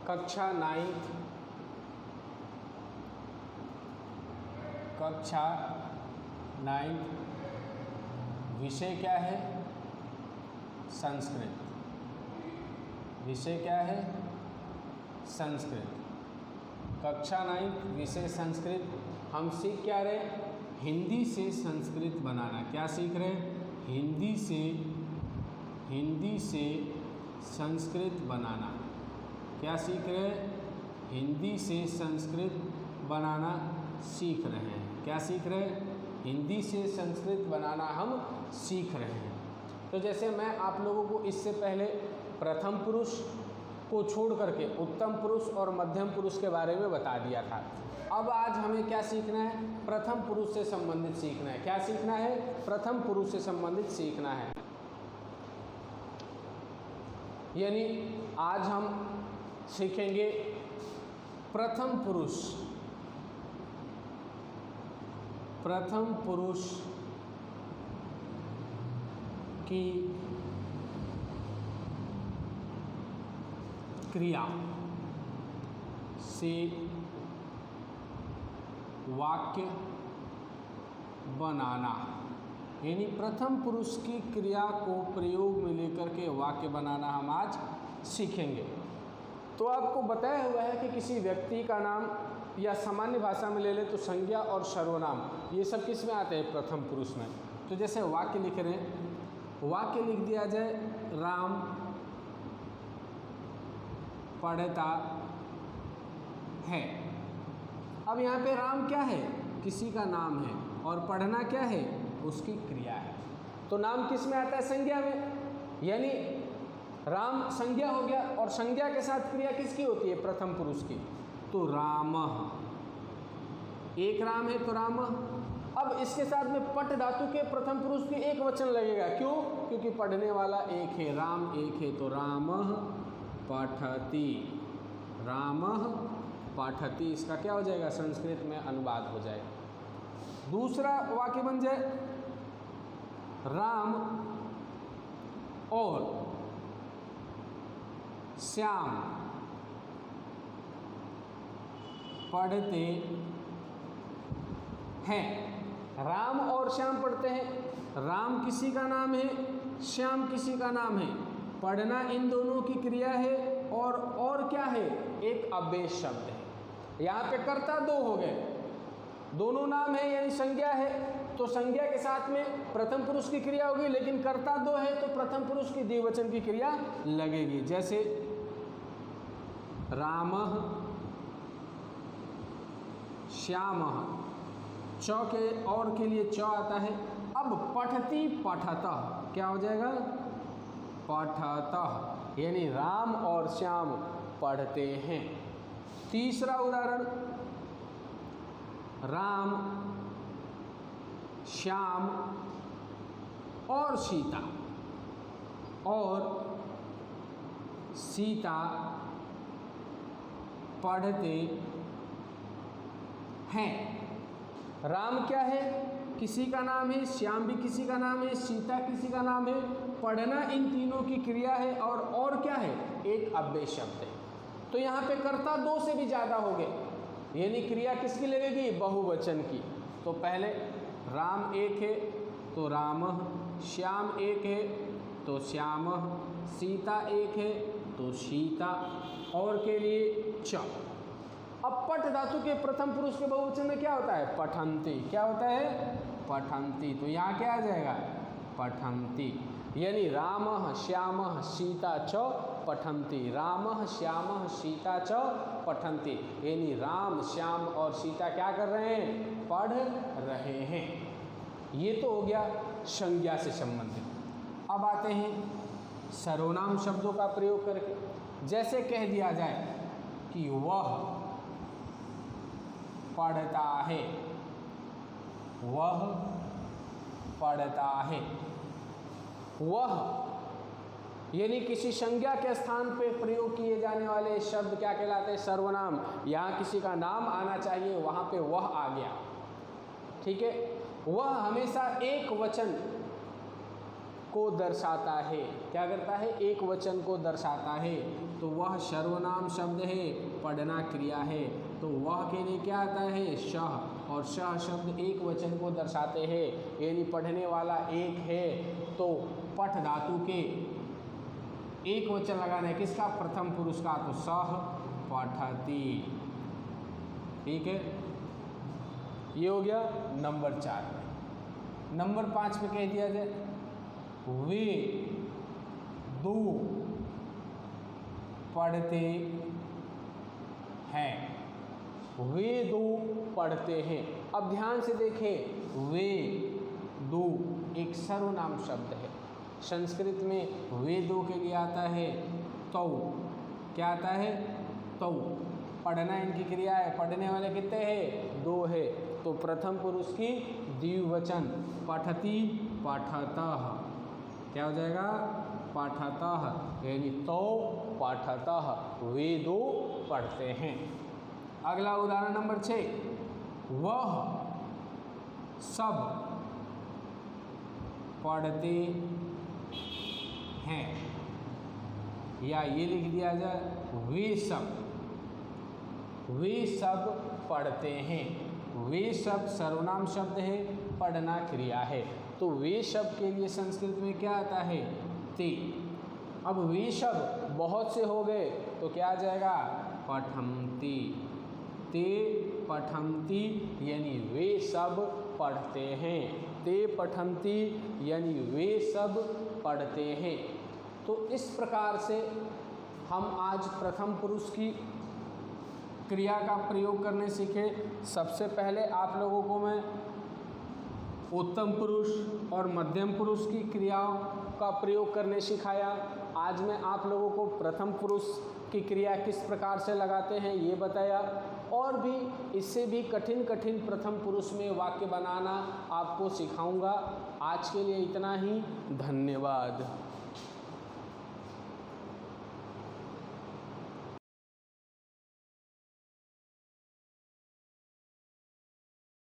कक्षा 9th, कक्षा 9th, विषय क्या है? संस्कृत। विषय क्या है? संस्कृत। कक्षा 9th, विषय संस्कृत। हम सीख क्या रहे? हिंदी से संस्कृत बनाना। क्या सीख रहे? हिंदी से संस्कृत बनाना। क्या सीख रहे? हिंदी से संस्कृत बनाना सीख रहे हैं। क्या सीख रहे हैं? हिंदी से संस्कृत बनाना हम सीख रहे हैं। तो जैसे मैं आप लोगों को इससे पहले प्रथम पुरुष को छोड़ करके उत्तम पुरुष और मध्यम पुरुष के बारे में बता दिया था। अब आज हमें क्या सीखना है? प्रथम पुरुष से संबंधित सीखना है। क्या सीखना है? प्रथम पुरुष से संबंधित सीखना है। यानी आज हम सीखेंगे प्रथम पुरुष। प्रथम पुरुष की क्रिया से वाक्य बनाना। यानी प्रथम पुरुष की क्रिया को प्रयोग में लेकर के वाक्य बनाना हम आज सीखेंगे। तो आपको बताया हुआ है कि किसी व्यक्ति का नाम, या सामान्य भाषा में ले ले तो संज्ञा और सर्वनाम, ये सब किस में आते हैं? प्रथम पुरुष में। तो जैसे वाक्य लिख रहे हैं, वाक्य लिख दिया जाए राम पढ़ता है। अब यहाँ पे राम क्या है? किसी का नाम है, और पढ़ना क्या है? उसकी क्रिया है। तो नाम किस में आता है? संज्ञा में। यानी राम संज्ञा हो गया, और संज्ञा के साथ क्रिया किसकी होती है? प्रथम पुरुष की। तो रामः, एक राम है तो रामः। अब इसके साथ में पठ धातु के प्रथम पुरुष की एक वचन लगेगा। क्यों? क्योंकि पढ़ने वाला एक है, राम एक है। तो रामः पठति, रामः पठति, इसका क्या हो जाएगा? संस्कृत में अनुवाद हो जाएगा। दूसरा वाक्य बन जाए राम और श्याम पढ़ते हैं। राम और श्याम पढ़ते हैं। राम किसी का नाम है, श्याम किसी का नाम है। पढ़ना इन दोनों की क्रिया है, और क्या है? एक अव्यय शब्द है। यहाँ पे कर्ता दो हो गए, दोनों नाम है यानी संज्ञा है, तो संज्ञा के साथ में प्रथम पुरुष की क्रिया होगी, लेकिन कर्ता दो है तो प्रथम पुरुष की द्विवचन की क्रिया लगेगी। जैसे रामः श्यामः, च के और के लिए च आता है। अब पठति पठतः, क्या हो जाएगा? पठतः, यानी राम और श्याम पढ़ते हैं। तीसरा उदाहरण राम श्याम और सीता, और सीता पढ़ते हैं। राम क्या है? किसी का नाम है, श्याम भी किसी का नाम है, सीता किसी का नाम है। पढ़ना इन तीनों की क्रिया है, और क्या है? एक अव्यय शब्द है। तो यहाँ पे कर्ता दो से भी ज़्यादा हो गए, यानी क्रिया किसकी लगेगी? बहुवचन की। तो पहले राम एक है तो रामः, श्याम एक है तो श्यामः, सीता एक है तो सीता, और के लिए च। अब पठ धातु के प्रथम पुरुष के बहुवचन में क्या होता है? पठन्ति। क्या होता है? पठन्ति। तो यहाँ क्या आ जाएगा? पठन्ति। यानी रामः श्यामः सीता च पठन्ति, रामः श्यामः सीता च पठन्ति। यानी राम श्याम और सीता क्या कर रहे हैं? पढ़ रहे हैं। ये तो हो गया संज्ञा से संबंधित। अब आते हैं सर्वनाम शब्दों का प्रयोग करके। जैसे कह दिया जाए कि वह पढ़ता है, वह पढ़ता है। वह यानी किसी संज्ञा के स्थान पे प्रयोग किए जाने वाले शब्द क्या कहलाते हैं? सर्वनाम। यहाँ किसी का नाम आना चाहिए, वहाँ पे वह आ गया। ठीक है। वह हमेशा एक वचन को दर्शाता है। क्या करता है? एक वचन को दर्शाता है। तो वह सर्वनाम शब्द है, पढ़ना क्रिया है। तो वह के लिए क्या आता है? शह, और शह शब्द एक वचन को दर्शाते हैं, यानी पढ़ने वाला एक है। तो पठ धातु के एक वचन लगाना है, किसका? प्रथम पुरुष का। तो सह पठति। ठीक है, ये हो गया नंबर 4 में। नंबर 5 पे कह दिया जाए, वे दो पढ़ते हैं। वे दो पढ़ते हैं। अब ध्यान से देखें, वे दो एक सर्वनाम शब्द है। संस्कृत में वे दो के लिए आता है तौ। क्या आता है? तौ। पढ़ना इनकी क्रिया है। पढ़ने वाले कितने हैं? दो है। तो प्रथम पुरुष की द्विवचन पठति पठतः। क्या हो जाएगा? पठतः, यानी तो पठतः, वे दो पढ़ते हैं। अगला उदाहरण नंबर 6, वह सब पढ़ते हैं। या ये लिख दिया जाए, वे सब पढ़ते हैं। वे सब सर्वनाम शब्द है, पढ़ना क्रिया है। तो वे शब्द के लिए संस्कृत में क्या आता है? ते। अब वे शब्द बहुत से हो गए तो क्या आ जाएगा? पठन्ति। ते पठन्ति, यानी वे सब पढ़ते हैं। ते पठन्ति, यानी वे सब पढ़ते हैं। तो इस प्रकार से हम आज प्रथम पुरुष की क्रिया का प्रयोग करने सीखे। सबसे पहले आप लोगों को मैं उत्तम पुरुष और मध्यम पुरुष की क्रियाओं का प्रयोग करने सिखाया। आज मैं आप लोगों को प्रथम पुरुष की क्रिया किस प्रकार से लगाते हैं ये बताया, और भी इससे भी कठिन प्रथम पुरुष में वाक्य बनाना आपको सिखाऊंगा। आज के लिए इतना ही। धन्यवाद।